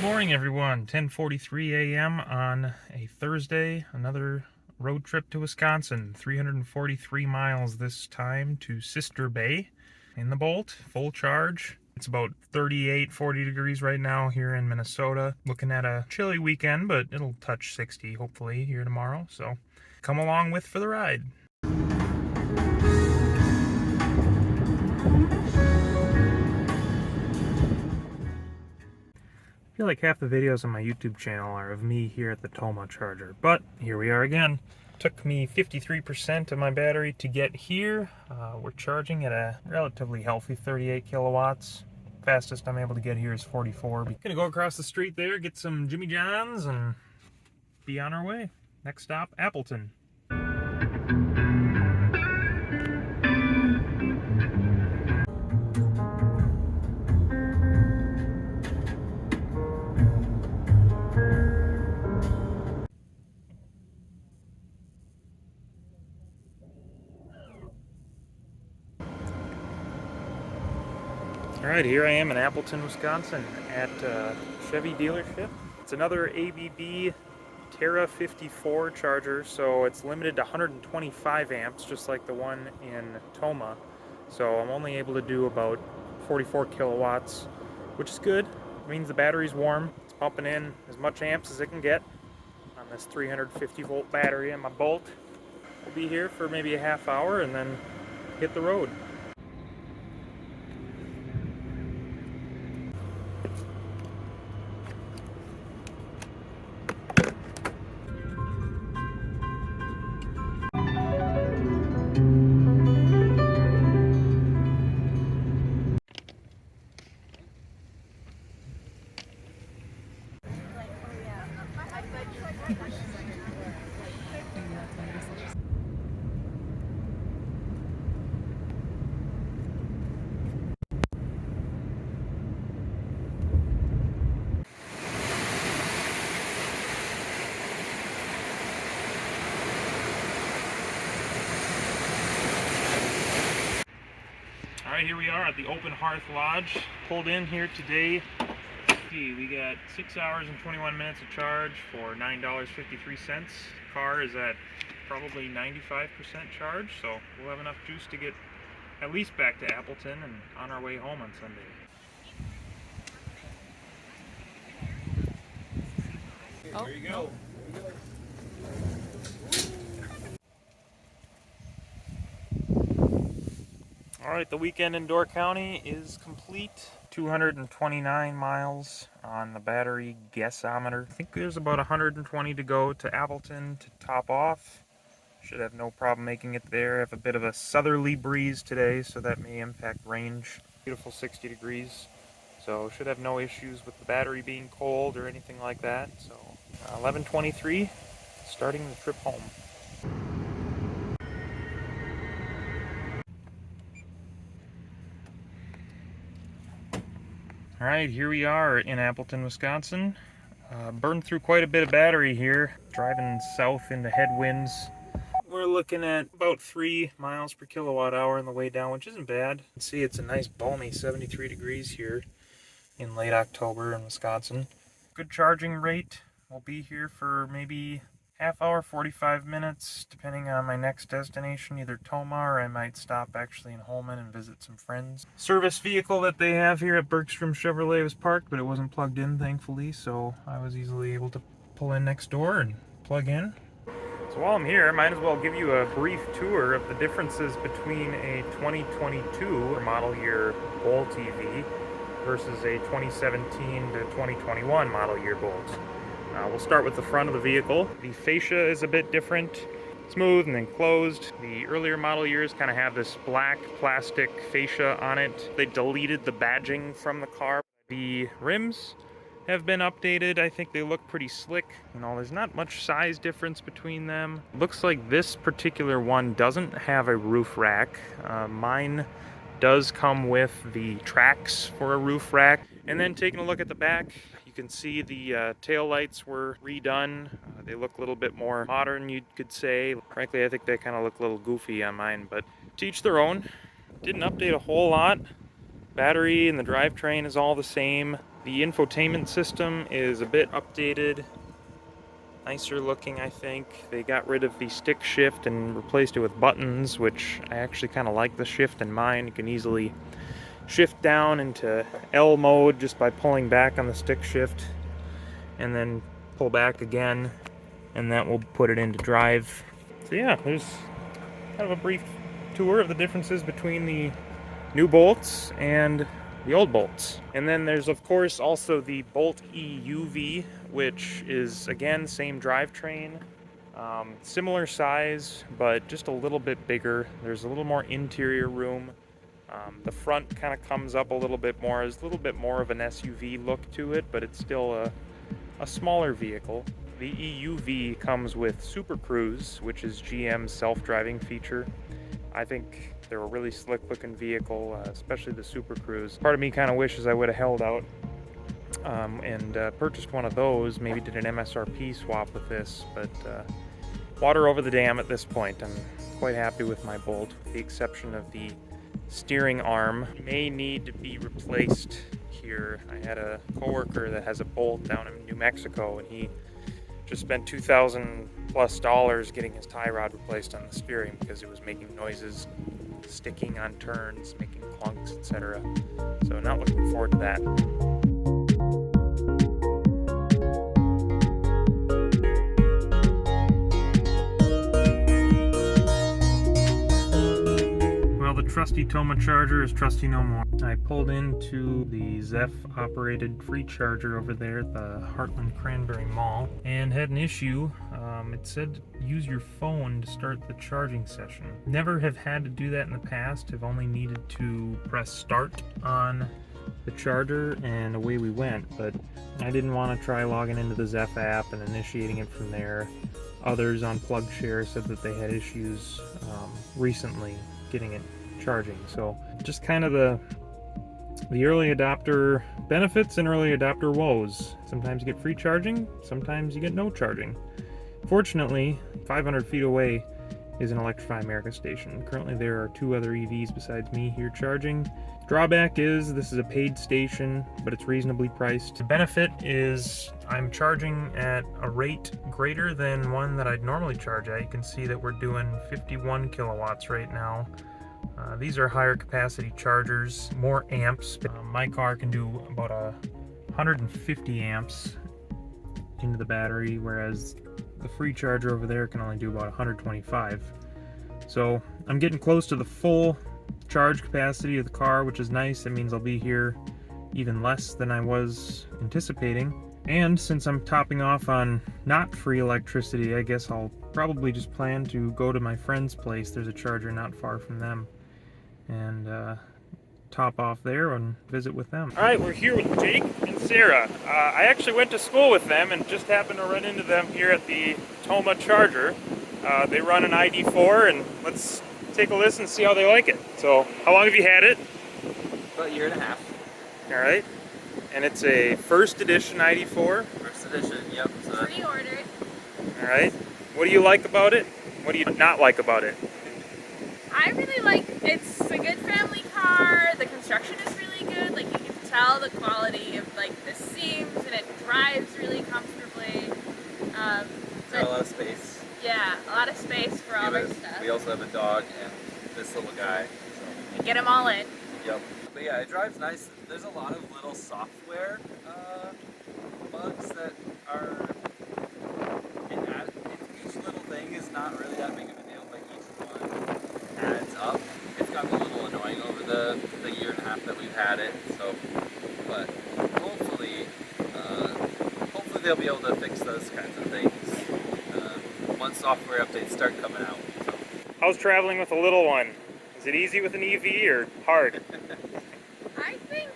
Good morning, everyone. 10:43 a.m. on a Thursday. Another road trip to Wisconsin. 343 miles this time to Sister Bay in the Bolt. Full charge. It's about 38, 40 degrees right now here in Minnesota. Looking at a chilly weekend, but it'll touch 60 hopefully here tomorrow. So come along with for the ride. I feel like half the videos on my YouTube channel are of me here at the Tomah charger, but here we are again. Took me 53% of my battery to get here. We're charging at a relatively healthy 38 kilowatts. Fastest I'm able to get here is 44. Gonna go across the street there, get some Jimmy John's, and be on our way. Next stop, Appleton. Alright, here I am in Appleton, Wisconsin at a Chevy dealership. It's another ABB Terra 54 charger, so it's limited to 125 amps, just like the one in Tomah. So I'm only able to do about 44 kilowatts, which is good. It means the battery's warm. It's pumping in as much amps as it can get on this 350 volt battery in my Bolt. We'll be here for maybe a half hour and then hit the road. Alright, here we are at the Open Hearth Lodge. Pulled in here today. We got 6 hours and 21 minutes of charge for $9.53. Car is at probably 95% charge, so we'll have enough juice to get at least back to Appleton and on our way home on Sunday. Oh. There you go. Alright, the weekend in Door County is complete. 229 miles on the battery gasometer. I think there's about 120 to go to Appleton to top off. Should have no problem making it there. I have a bit of a southerly breeze today, so that may impact range. Beautiful 60 degrees. So should have no issues with the battery being cold or anything like that. So 11:23, starting the trip home. Alright, here we are in Appleton, Wisconsin. Burned through quite a bit of battery here, driving south into headwinds. We're looking at about 3 miles per kilowatt hour on the way down, which isn't bad. You can see it's a nice balmy 73 degrees here in late October in Wisconsin. Good charging rate. We'll be here for maybe half hour, 45 minutes, depending on my next destination, either Tomah or I might stop actually in Holmen and visit some friends. Service vehicle that they have here at Bergstrom Chevrolet was parked, but it wasn't plugged in, thankfully, so I was easily able to pull in next door and plug in. So while I'm here, I might as well give you a brief tour of the differences between a 2022 model year Bolt EV versus a 2017 to 2021 model year Bolt. We'll start with the front of the vehicle. The fascia is a bit different, smooth and then closed. The earlier model years kind of have this black plastic fascia on it. They deleted the badging from the car. The rims have been updated. I think they look pretty slick. You know, there's not much size difference between them. Looks like this particular one doesn't have a roof rack. Mine does come with the tracks for a roof rack. And then taking a look at the back, you can see the tail lights were redone. They look a little bit more modern, you could say. Frankly, I think they kind of look a little goofy on mine, but to each their own. Didn't update a whole lot. Battery and the drivetrain is all the same. The infotainment system is a bit updated, nicer looking, I think. They got rid of the stick shift and replaced it with buttons, which I actually kind of like the shift in mine. You can easily shift down into L mode just by pulling back on the stick shift and then pull back again, and that will put it into drive. So yeah, there's kind of a brief tour of the differences between the new Bolts and the old Bolts. And then there's of course also the Bolt EUV, which is again same drivetrain, similar size, but just a little bit bigger. There's a little more interior room. The front kind of comes up a little bit more. There's a little bit more of an SUV look to it, but it's still a smaller vehicle. The EUV comes with Super Cruise, which is GM's self-driving feature. I think they're a really slick looking vehicle, especially the Super Cruise. Part of me kind of wishes I would have held out and purchased one of those, maybe did an MSRP swap with this, but water over the dam at this point. I'm quite happy with my Bolt, with the exception of the steering arm. May need to be replaced here. I had a coworker that has a Bolt down in New Mexico, and he just spent $2,000+ getting his tie rod replaced on the steering because it was making noises, sticking on turns, making clunks, etc. So not looking forward to that. Well, the trusty Tomah charger is trusty no more. I pulled into the Zeph operated free charger over there at the Heartland Cranberry Mall and had an issue. It said use your phone to start the charging session. Never have had to do that in the past. Have only needed to press start on the charger and away we went, but I didn't want to try logging into the Zeph app and initiating it from there. Others on PlugShare said that they had issues recently getting it charging. So just kind of the early adopter benefits and early adopter woes. Sometimes you get free charging, sometimes you get no charging. Fortunately, 500 feet away is an Electrify America station. Currently there are 2 other EVs besides me here charging. Drawback is this is a paid station, but it's reasonably priced. The benefit is I'm charging at a rate greater than one that I'd normally charge at. You can see that we're doing 51 kilowatts right now. These are higher capacity chargers, more amps. My car can do about 150 amps into the battery, whereas the free charger over there can only do about 125. So I'm getting close to the full charge capacity of the car, which is nice. That means I'll be here even less than I was anticipating. And since I'm topping off on not free electricity, I guess I'll probably just plan to go to my friend's place. There's a charger not far from them, and top off there and visit with them. All right, we're here with Jake and Sarah. I actually went to school with them and just happened to run into them here at the Tomah charger. They run an ID.4, and let's take a listen and see how they like it. So, how long have you had it? About a year and a half. All right. And it's a first edition ID.4? First edition, yep. So pre-ordered. All right. What do you like about it? What do you not like about it? I really like, it's a good family car. The construction is really good. Like, you can tell the quality of like the seams, and it drives really comfortably. got a lot of space. Yeah, a lot of space for all our stuff. We also have a dog and this little guy. So. And get them all in. Yep. But yeah, it drives nice. There's a lot of little software bugs that are each little thing is not really that big of a deal, but each one adds up. It's gotten a little annoying over the year and a half that we've had it. So, but hopefully they'll be able to fix those kinds of things once software updates start coming out. So. How's traveling with a little one? Is it easy with an EV or hard? I think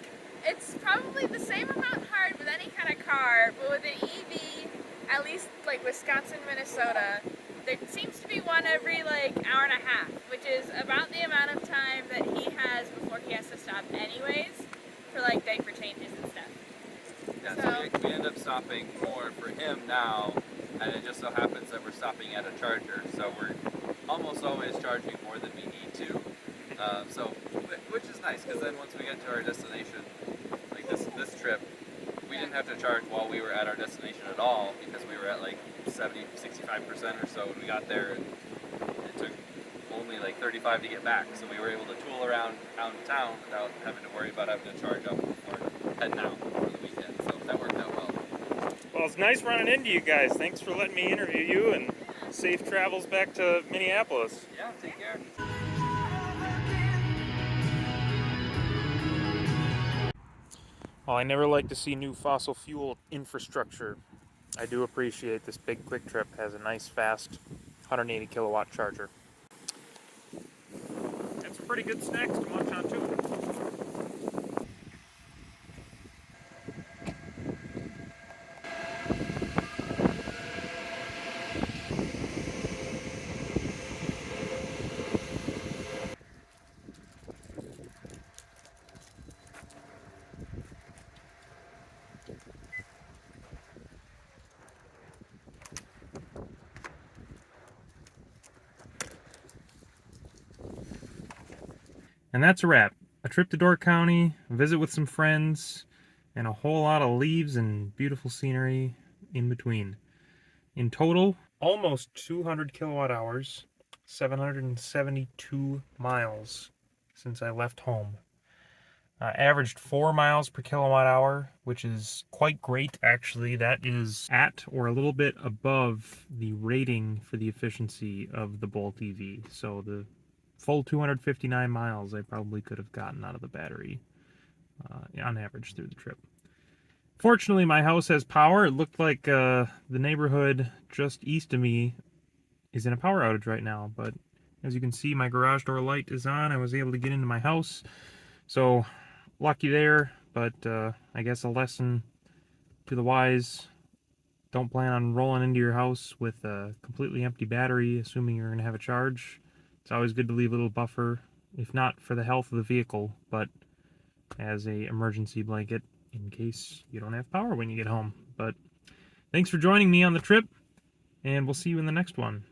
it's probably the same amount hard with any kind of car, but with an EV, at least like Wisconsin, Minnesota, there seems to be one every like hour and a half, which is about the amount of time that he has before he has to stop anyways for like diaper changes and stuff. Yeah, so we end up stopping more for him now, and it just so happens that we're stopping at a charger, so we're almost always charging more than we need to. Which is nice, because then once we get to our destination, like this trip, have to charge while we were at our destination at all because we were at like 65% or so when we got there, and it took only like 35 to get back. So we were able to tool around out in town without having to worry about having to charge up before heading out for the weekend. So that worked out well. Well, it's nice running into you guys. Thanks for letting me interview you, and safe travels back to Minneapolis. Yeah, take care. While I never like to see new fossil fuel infrastructure, I do appreciate this big Quick Trip has a nice fast 180 kilowatt charger. And some pretty good snacks to munch on too. And that's a wrap. A trip to Door County, a visit with some friends, and a whole lot of leaves and beautiful scenery in between. In total, almost 200 kilowatt hours, 772 miles since I left home. Averaged 4 miles per kilowatt hour, which is quite great actually. That is at or a little bit above the rating for the efficiency of the Bolt EV. So the full 259 miles I probably could have gotten out of the battery on average through the trip. Fortunately, my house has power. It looked like the neighborhood just east of me is in a power outage right now, but as you can see, my garage door light is on. I was able to get into my house, so lucky there. But I guess a lesson to the wise: don't plan on rolling into your house with a completely empty battery, assuming you're going to have a charge. It's always good to leave a little buffer, if not for the health of the vehicle, but as a emergency blanket in case you don't have power when you get home. But thanks for joining me on the trip, and we'll see you in the next one.